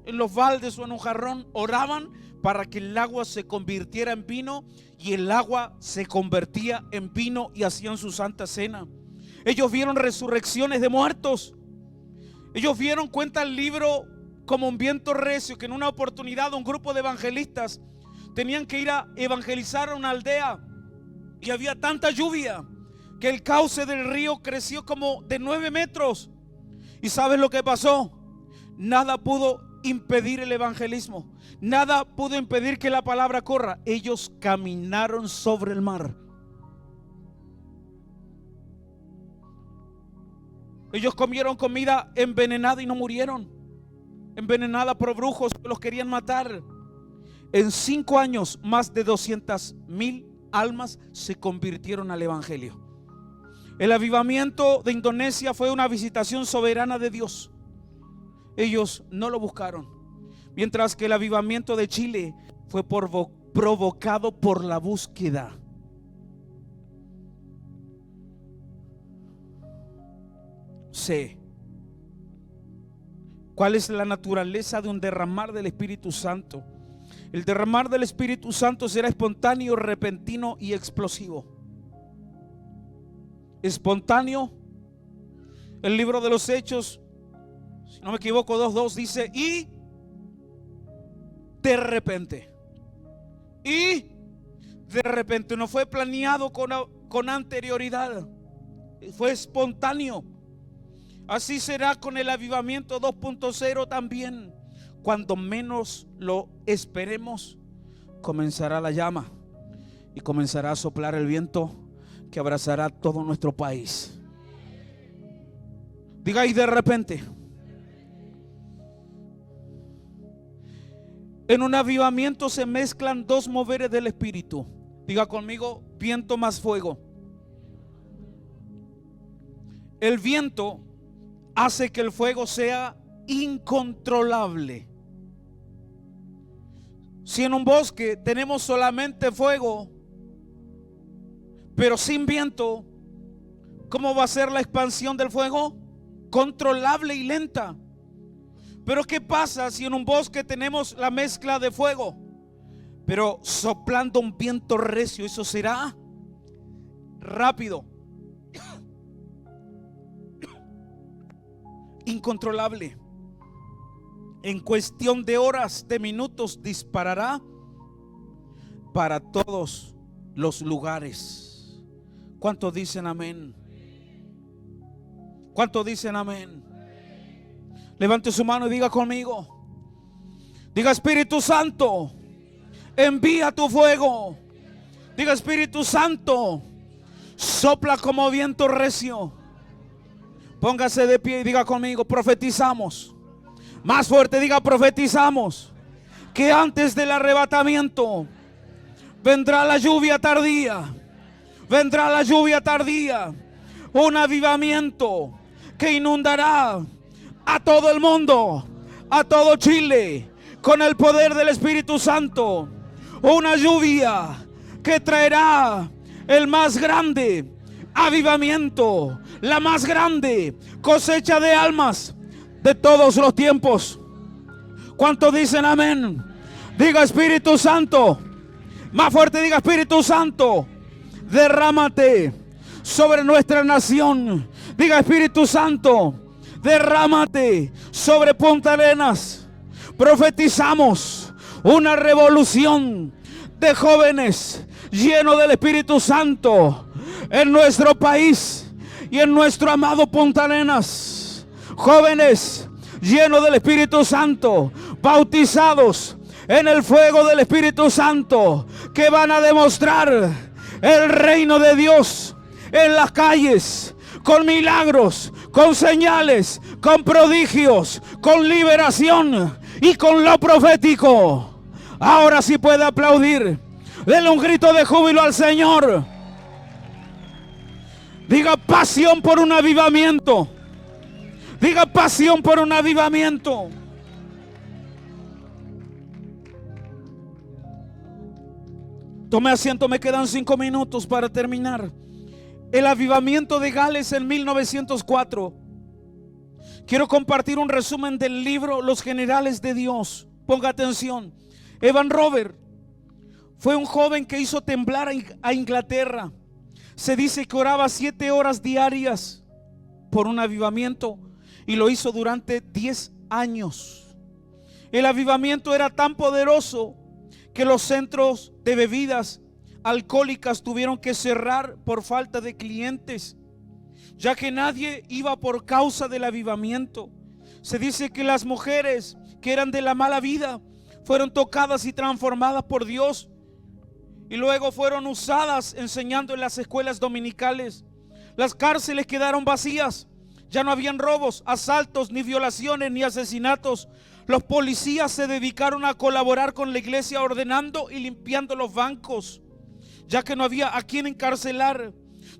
en los baldes o en un jarrón, oraban para que el agua se convirtiera en vino, y el agua se convertía en vino y hacían su Santa Cena. Ellos vieron resurrecciones de muertos. Ellos vieron, cuenta el libro como un viento recio, que en una oportunidad un grupo de evangelistas tenían que ir a evangelizar a una aldea y había tanta lluvia que el cauce del río creció como de 9 metros. ¿Y sabes lo que pasó? Nada pudo impedir el evangelismo, nada pudo impedir que la palabra corra. Ellos caminaron sobre el mar. Ellos comieron comida envenenada y no murieron, envenenada por brujos que los querían matar. En 5 años, más de 200,000 almas se convirtieron al evangelio. El avivamiento de Indonesia fue una visitación soberana de Dios. Ellos no lo buscaron. Mientras que el avivamiento de Chile fue provocado por la búsqueda. Sé cuál es la naturaleza de un derramar del Espíritu Santo. El derramar del Espíritu Santo será espontáneo, repentino y explosivo. Espontáneo. El libro de los Hechos, si no me equivoco, 2:2 dice: y de repente. Y de repente. No fue planeado con anterioridad, fue espontáneo. Así será con el avivamiento 2.0 también. Cuando menos lo esperemos, comenzará la llama y comenzará a soplar el viento que abrazará todo nuestro país. Diga: y de repente. En un avivamiento se mezclan 2 moveres del Espíritu. Diga conmigo: viento más fuego. El viento hace que el fuego sea incontrolable. Si en un bosque tenemos solamente fuego, pero sin viento, ¿cómo va a ser la expansión del fuego? Controlable y lenta. Pero ¿qué pasa si en un bosque tenemos la mezcla de fuego, pero soplando un viento recio? Eso será rápido, incontrolable. En cuestión de horas, de minutos, disparará para todos los lugares. ¿Cuántos dicen amén? ¿Cuántos dicen amén? Levante su mano y diga conmigo. Diga: Espíritu Santo, envía tu fuego. Diga: Espíritu Santo, sopla como viento recio. Póngase de pie y diga conmigo: profetizamos. Más fuerte, diga: profetizamos que antes del arrebatamiento vendrá la lluvia tardía. Vendrá la lluvia tardía. Un avivamiento que inundará a todo el mundo, a todo Chile, con el poder del Espíritu Santo. Una lluvia que traerá el más grande avivamiento, la más grande cosecha de almas de todos los tiempos. ¿Cuántos dicen amén? Diga: Espíritu Santo. Más fuerte, diga: Espíritu Santo, derrámate sobre nuestra nación. Diga: Espíritu Santo, derrámate sobre Punta Arenas. Profetizamos una revolución de jóvenes llenos del Espíritu Santo en nuestro país y en nuestro amado Punta Arenas. Jóvenes llenos del Espíritu Santo, bautizados en el fuego del Espíritu Santo, que van a demostrar el reino de Dios en las calles, con milagros, con señales, con prodigios, con liberación y con lo profético. Ahora sí puede aplaudir. Denle un grito de júbilo al Señor. Diga: pasión por un avivamiento. Diga: pasión por un avivamiento. Tome asiento, me quedan 5 minutos para terminar. El avivamiento de Gales en 1904. Quiero compartir un resumen del libro Los Generales de Dios. Ponga atención. Evan Robert fue un joven que hizo temblar a Inglaterra. Se dice que oraba 7 horas diarias por un avivamiento, y lo hizo durante 10 años. El avivamiento era tan poderoso que los centros de bebidas alcohólicas tuvieron que cerrar por falta de clientes, ya que nadie iba por causa del avivamiento. Se dice que las mujeres que eran de la mala vida fueron tocadas y transformadas por Dios, y luego fueron usadas enseñando en las escuelas dominicales. Las cárceles quedaron vacías. Ya no habían robos, asaltos, ni violaciones, ni asesinatos. Los policías se dedicaron a colaborar con la iglesia ordenando y limpiando los bancos, ya que no había a quien encarcelar.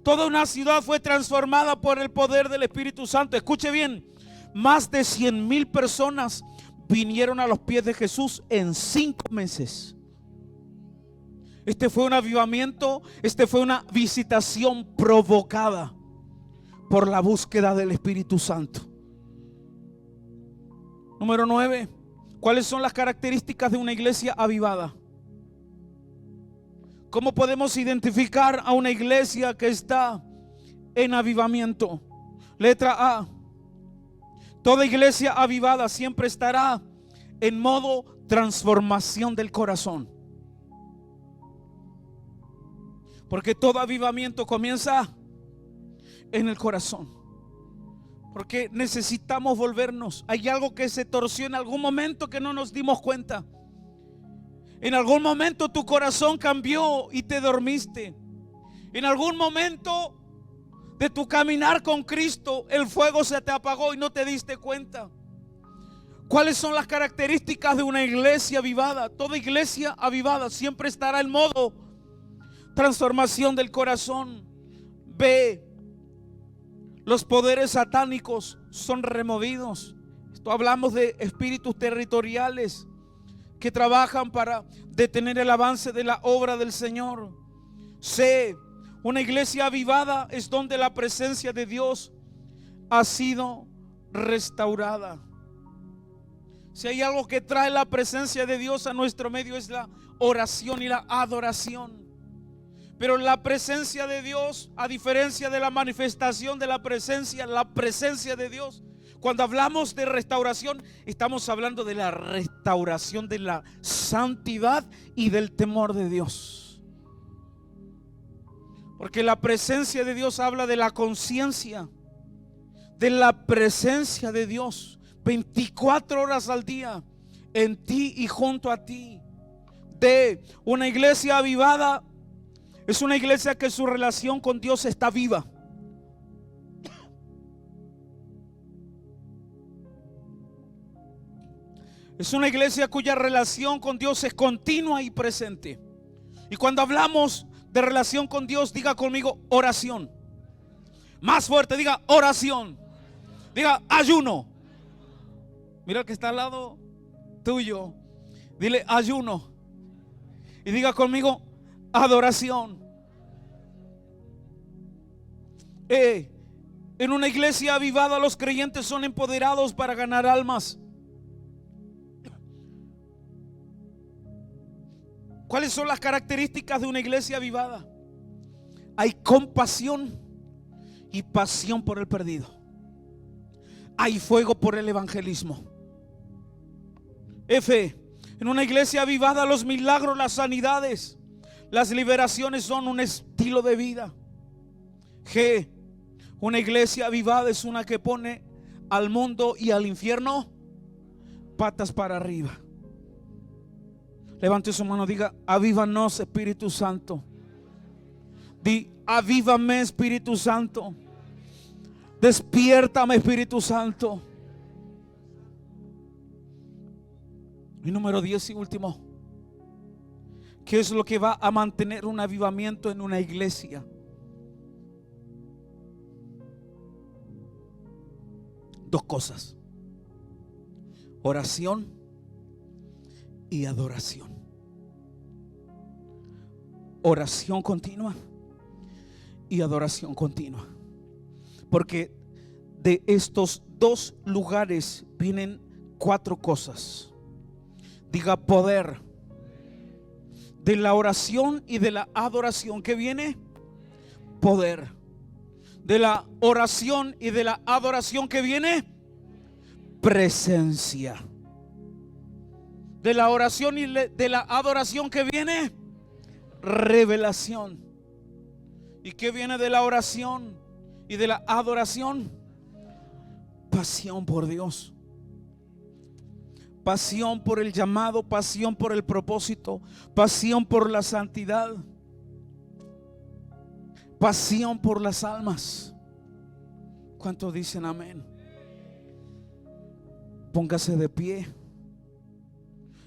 Toda una ciudad fue transformada por el poder del Espíritu Santo. Escuche bien, más de 100,000 personas vinieron a los pies de Jesús en 5 meses. Este fue un avivamiento, fue una visitación provocada por la búsqueda del Espíritu Santo. Número 9. ¿Cuáles son las características de una iglesia avivada? ¿Cómo podemos identificar a una iglesia que está en avivamiento? Letra A. Toda iglesia avivada siempre estará en modo transformación del corazón. Porque todo avivamiento comienza en el corazón. Porque necesitamos volvernos. Hay algo que se torció en algún momento que no nos dimos cuenta. En algún momento tu corazón cambió y te dormiste. En algún momento de tu caminar con Cristo, el fuego se te apagó y no te diste cuenta. ¿Cuáles son las características de una iglesia avivada? Toda iglesia avivada siempre estará en modo transformación del corazón. B. Los poderes satánicos son removidos. Esto hablamos de espíritus territoriales que trabajan para detener el avance de la obra del Señor. C. Una iglesia avivada es donde la presencia de Dios ha sido restaurada. Si hay algo que trae la presencia de Dios a nuestro medio, es la oración y la adoración. Pero la presencia de Dios, a diferencia de la manifestación de la presencia de Dios, cuando hablamos de restauración, estamos hablando de la restauración de la santidad y del temor de Dios. Porque la presencia de Dios habla de la conciencia, de la presencia de Dios 24 horas al día, en ti y junto a ti. De una iglesia avivada es una iglesia que su relación con Dios está viva. Es una iglesia cuya relación con Dios es continua y presente. Y cuando hablamos de relación con Dios, diga conmigo oración. Más fuerte, diga oración. Diga ayuno. Mira el que está al lado tuyo. Dile ayuno. Y diga conmigo adoración. En una iglesia avivada los creyentes son empoderados para ganar almas. ¿Cuáles son las características de una iglesia avivada? Hay compasión y pasión por el perdido. Hay fuego por el evangelismo. F. En una iglesia avivada los milagros, las sanidades, las liberaciones son un estilo de vida. G. Una iglesia avivada es una que pone al mundo y al infierno patas para arriba. Levante su mano, diga avívanos, Espíritu Santo. Di avívame, Espíritu Santo. Despiértame, Espíritu Santo. Y número 10 y último, ¿qué es lo que va a mantener un avivamiento en una iglesia? Dos cosas: oración y adoración. Oración continua y adoración continua. Porque de estos dos lugares vienen 4 cosas. Diga poder. De la oración y de la adoración, ¿qué viene? Poder. De la oración y de la adoración, ¿qué viene? Presencia. De la oración y de la adoración que viene revelación. ¿Y qué viene de la oración y de la adoración? Pasión por Dios. Pasión por el llamado, pasión por el propósito, pasión por la santidad, pasión por las almas. ¿Cuántos dicen amén? Póngase de pie,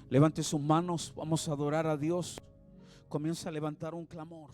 levante sus manos, vamos a adorar a Dios. Comienza a levantar un clamor.